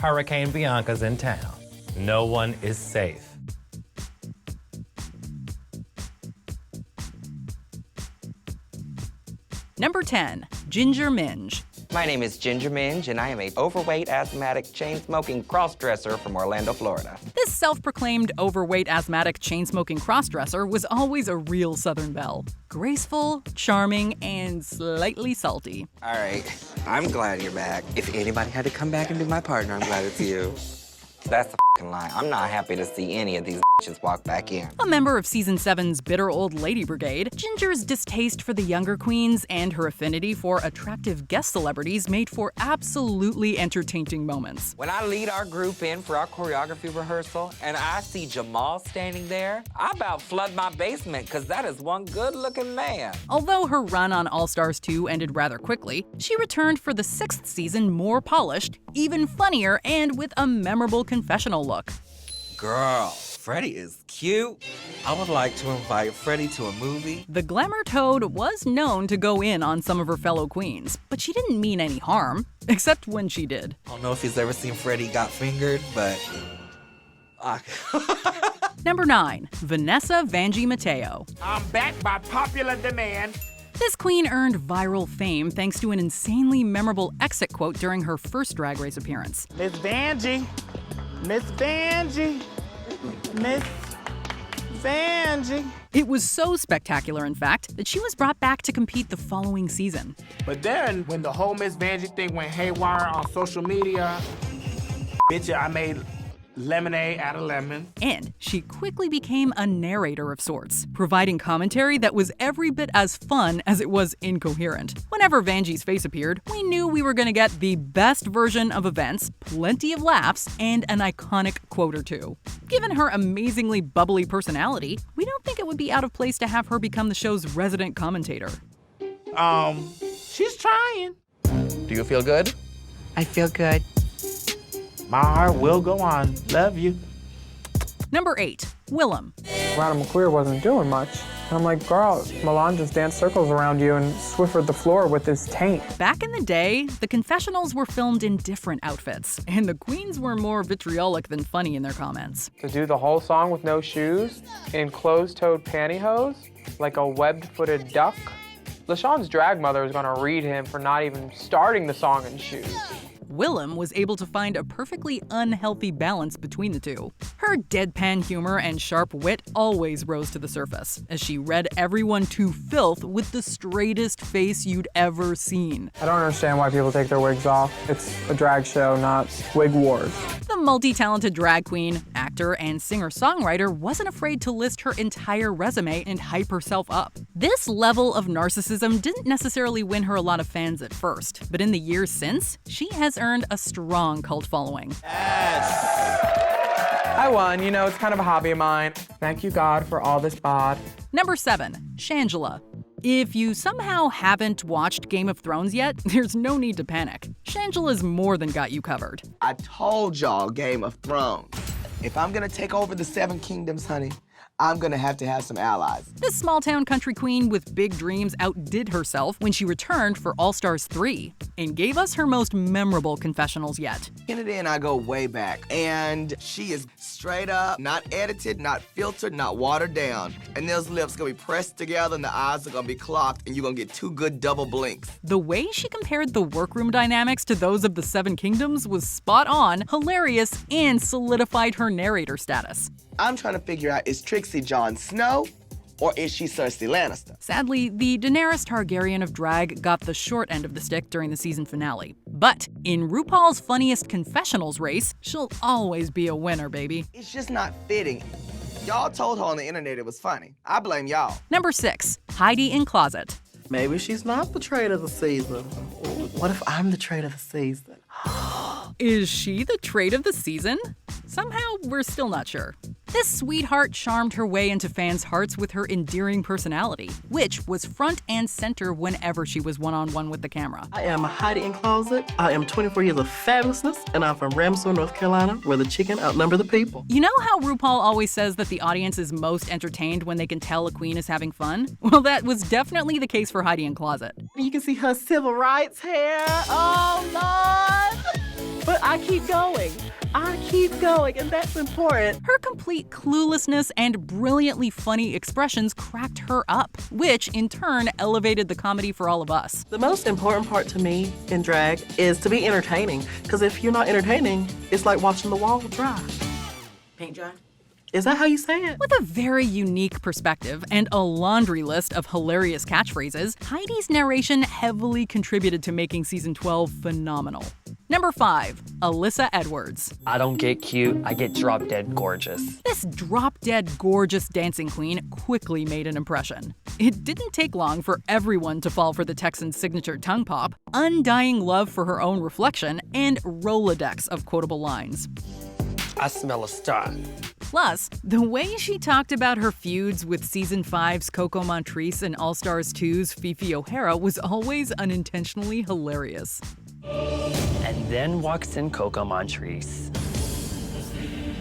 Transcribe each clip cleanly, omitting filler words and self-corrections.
Hurricane Bianca's in town. No one is safe. Number 10, Ginger Minj. My name is Ginger Minj, and I am an overweight, asthmatic, chain-smoking cross-dresser from Orlando, Florida. This self-proclaimed overweight, asthmatic, chain-smoking cross-dresser was always a real Southern belle. Graceful, charming, and slightly salty. All right, I'm glad you're back. If anybody had to come back and be my partner, I'm glad it's you. That's a f***ing lie. I'm not happy to see any of these bitches walk back in. A member of Season 7's bitter old lady brigade, Ginger's distaste for the younger queens and her affinity for attractive guest celebrities made for absolutely entertaining moments. When I lead our group in for our choreography rehearsal and I see Jamal standing there, I about flood my basement because that is one good-looking man. Although her run on All Stars 2 ended rather quickly, she returned for the 6th season more polished, even funnier, and with a memorable confessional look. Girl, Freddie is cute. I would like to invite Freddie to a movie. The glamour toad was known to go in on some of her fellow queens, but she didn't mean any harm, except when she did. I don't know if he's ever seen Freddie got fingered, but... Number 9, Vanessa Vanjie Mateo. I'm back by popular demand. This queen earned viral fame thanks to an insanely memorable exit quote during her first Drag Race appearance. Miss Vanjie, Miss Vanjie, Miss Vanjie. It was so spectacular, in fact, that she was brought back to compete the following season. But then, when the whole Miss Vanjie thing went haywire on social media, bitch, I made lemonade out of lemon. And she quickly became a narrator of sorts, providing commentary that was every bit as fun as it was incoherent. Whenever Vanjie's face appeared, we knew we were going to get the best version of events, plenty of laughs, and an iconic quote or two. Given her amazingly bubbly personality, we don't think it would be out of place to have her become the show's resident commentator. She's trying. Do you feel good? I feel good. My heart will go on. Love you. Number 8, Willam. Adam McQueer wasn't doing much. And I'm like, girl, Milan just danced circles around you and Swiffered the floor with his taint. Back in the day, the confessionals were filmed in different outfits, and the queens were more vitriolic than funny in their comments. To do the whole song with no shoes, in closed-toed pantyhose, like a webbed-footed duck. LaShawn's drag mother is gonna read him for not even starting the song in shoes. Willam was able to find a perfectly unhealthy balance between the two. Her deadpan humor and sharp wit always rose to the surface, as she read everyone to filth with the straightest face you'd ever seen. I don't understand why people take their wigs off. It's a drag show, not wig wars. The multi-talented drag queen, actor, and singer-songwriter wasn't afraid to list her entire resume and hype herself up. This level of narcissism didn't necessarily win her a lot of fans at first, but in the years since, she has earned a strong cult following. I won, you know, it's kind of a hobby of mine. Thank you, God, for all this bod. Number 7, Shangela. If you somehow haven't watched Game of Thrones yet, there's no need to panic. Shangela's more than got you covered. I told y'all Game of Thrones. If I'm gonna take over the 7 kingdoms, honey, I'm gonna have to have some allies. This small-town country queen with big dreams outdid herself when she returned for All Stars 3 and gave us her most memorable confessionals yet. Kennedy and I go way back, and she is straight up, not edited, not filtered, not watered down. And those lips gonna be pressed together and the eyes are gonna be clocked and you're gonna get 2 good double blinks. The way she compared the workroom dynamics to those of the 7 kingdoms was spot on, hilarious, and solidified her narrator status. I'm trying to figure out, is Trixie Jon Snow or is she Cersei Lannister? Sadly, the Daenerys Targaryen of drag got the short end of the stick during the season finale. But in RuPaul's Funniest Confessionals race, she'll always be a winner, baby. It's just not fitting. Y'all told her on the internet it was funny. I blame y'all. Number 6, Heidi N Closet. Maybe she's not the trade of the season. What if I'm the trade of the season? Is she the trade of the season? Somehow, we're still not sure. This sweetheart charmed her way into fans' hearts with her endearing personality, which was front and center whenever she was one-on-one with the camera. I am Heidi N Closet. I am 24 years of fabulousness, and I'm from Ramsey, North Carolina, where the chicken outnumber the people. You know how RuPaul always says that the audience is most entertained when they can tell a queen is having fun? Well, that was definitely the case for Heidi N Closet. You can see her civil rights hair. Oh, Lord! But I keep going. keep going, and that's important. Her complete cluelessness and brilliantly funny expressions cracked her up, which in turn elevated the comedy for all of us. The most important part to me in drag is to be entertaining, because if you're not entertaining, it's like watching the wall dry. Paint dry? Is that how you say it? With a very unique perspective and a laundry list of hilarious catchphrases, Heidi's narration heavily contributed to making season 12 phenomenal. Number 5, Alyssa Edwards. I don't get cute, I get drop dead gorgeous. This drop-dead gorgeous dancing queen quickly made an impression. It didn't take long for everyone to fall for the Texan's signature tongue pop, undying love for her own reflection, and Rolodex of quotable lines. I smell a star. Plus, the way she talked about her feuds with Season 5's Coco Montrese and All Stars 2's Fifi O'Hara was always unintentionally hilarious. And then walks in Coco Montrese,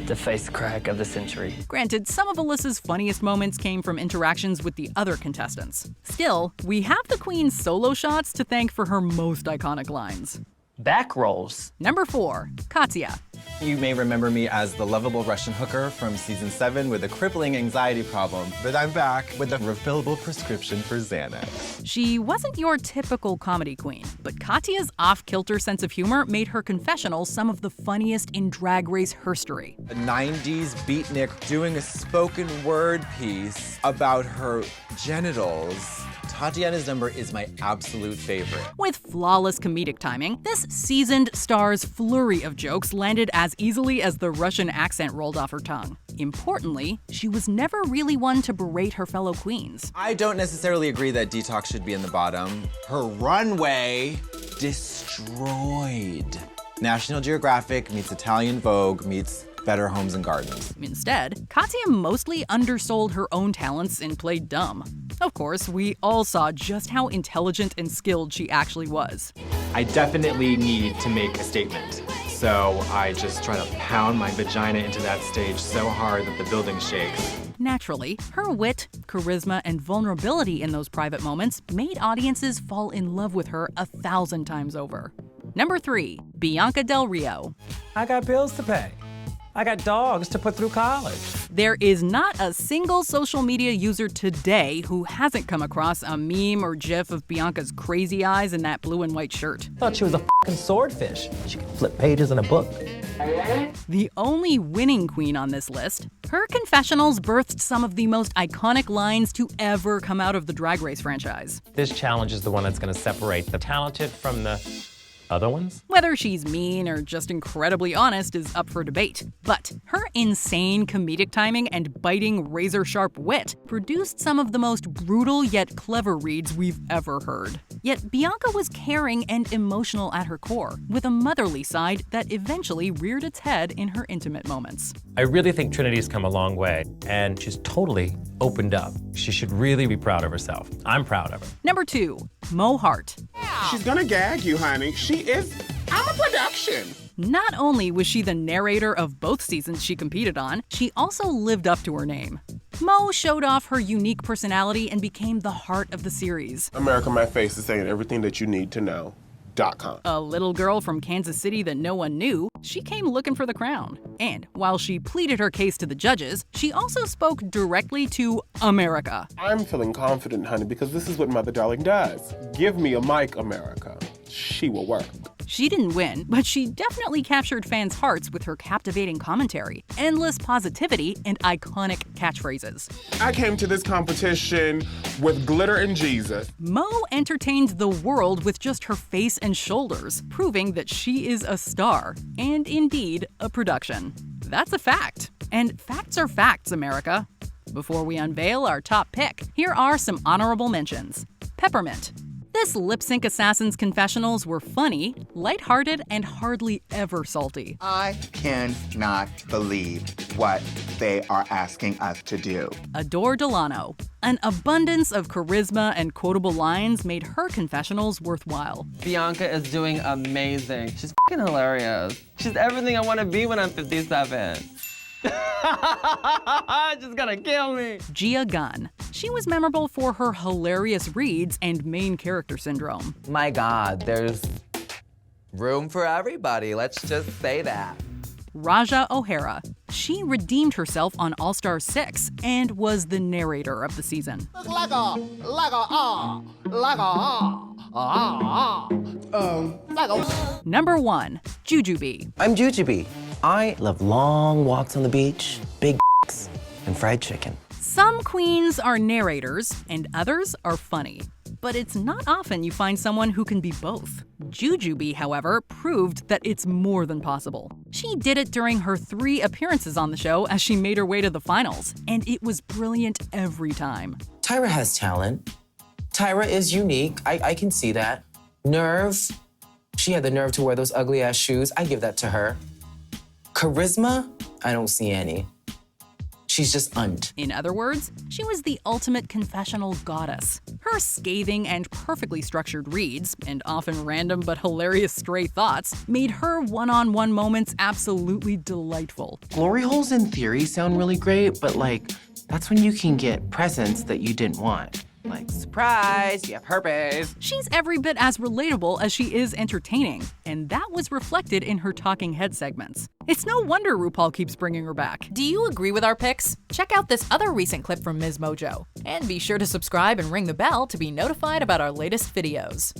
the face crack of the century. Granted, some of Alyssa's funniest moments came from interactions with the other contestants. Still, we have the Queen's solo shots to thank for her most iconic lines. Back rolls. Number 4, Katya. You may remember me as the lovable Russian hooker from season 7 with a crippling anxiety problem, but I'm back with a refillable prescription for Xanax. She wasn't your typical comedy queen, but Katya's off-kilter sense of humor made her confessionals some of the funniest in Drag Race history. A 90s beatnik doing a spoken word piece about her genitals. Tatiana's number is my absolute favorite. With flawless comedic timing, this seasoned star's flurry of jokes landed as easily as the Russian accent rolled off her tongue. Importantly, she was never really one to berate her fellow queens. I don't necessarily agree that Detox should be in the bottom. Her runway destroyed. National Geographic meets Italian Vogue meets Better Homes and Gardens. Instead, Katya mostly undersold her own talents and played dumb. Of course, we all saw just how intelligent and skilled she actually was. I definitely need to make a statement. So I just try to pound my vagina into that stage so hard that the building shakes. Naturally, her wit, charisma, and vulnerability in those private moments made audiences fall in love with her 1,000 times over. Number 3, Bianca Del Rio. I got bills to pay. I got dogs to put through college. There is not a single social media user today who hasn't come across a meme or gif of Bianca's crazy eyes in that blue and white shirt. Thought she was a fucking swordfish. She could flip pages in a book. The only winning queen on this list, her confessionals birthed some of the most iconic lines to ever come out of the Drag Race franchise. This challenge is the one that's gonna separate the talented from the other ones? Whether she's mean or just incredibly honest is up for debate. But her insane comedic timing and biting razor-sharp wit produced some of the most brutal yet clever reads we've ever heard. Yet Bianca was caring and emotional at her core, with a motherly side that eventually reared its head in her intimate moments. I really think Trinity's come a long way, and she's totally opened up. She should really be proud of herself. I'm proud of her. Number 2, Mo Hart. She's gonna gag you, honey. I'm a production. Not only was she the narrator of both seasons she competed on, she also lived up to her name. Mo showed off her unique personality and became the heart of the series. America My Face is saying everything that you need to know. A little girl from Kansas City that no one knew, she came looking for the crown. And while she pleaded her case to the judges, she also spoke directly to America. I'm feeling confident, honey, because this is what Mother Darling does. Give me a mic, America. She will work. She didn't win, but she definitely captured fans' hearts with her captivating commentary, endless positivity, and iconic catchphrases. I came to this competition with glitter and Jesus. Mo entertained the world with just her face and shoulders, proving that she is a star, and indeed, a production. That's a fact. And facts are facts, America. Before we unveil our top pick, here are some honorable mentions. Peppermint. This lip-sync assassin's confessionals were funny, lighthearted, and hardly ever salty. I cannot believe what they are asking us to do. Adore Delano. An abundance of charisma and quotable lines made her confessionals worthwhile. Bianca is doing amazing. She's fucking hilarious. She's everything I want to be when I'm 57. Just gonna kill me. Gia Gunn. She was memorable for her hilarious reads and main character syndrome. My God, there's room for everybody. Let's just say that. Raja O'Hara. She redeemed herself on All Star 6 and was the narrator of the season. Number 1, Jujubee. I'm Jujubee. I love long walks on the beach, big and fried chicken. Some queens are narrators and others are funny. But it's not often you find someone who can be both. Jujubee, however, proved that it's more than possible. She did it during her 3 appearances on the show as she made her way to the finals, and it was brilliant every time. Tyra has talent. Tyra is unique. I can see that. Nerve. She had the nerve to wear those ugly-ass shoes. I give that to her. Charisma? I don't see any. She's just und. In other words, she was the ultimate confessional goddess. Her scathing and perfectly structured reads, and often random but hilarious stray thoughts, made her one-on-one moments absolutely delightful. Glory holes in theory sound really great, but that's when you can get presents that you didn't want. Like, surprise, you have herpes. She's every bit as relatable as she is entertaining, and that was reflected in her talking head segments. It's no wonder RuPaul keeps bringing her back. Do you agree with our picks? Check out this other recent clip from Ms. Mojo. And be sure to subscribe and ring the bell to be notified about our latest videos.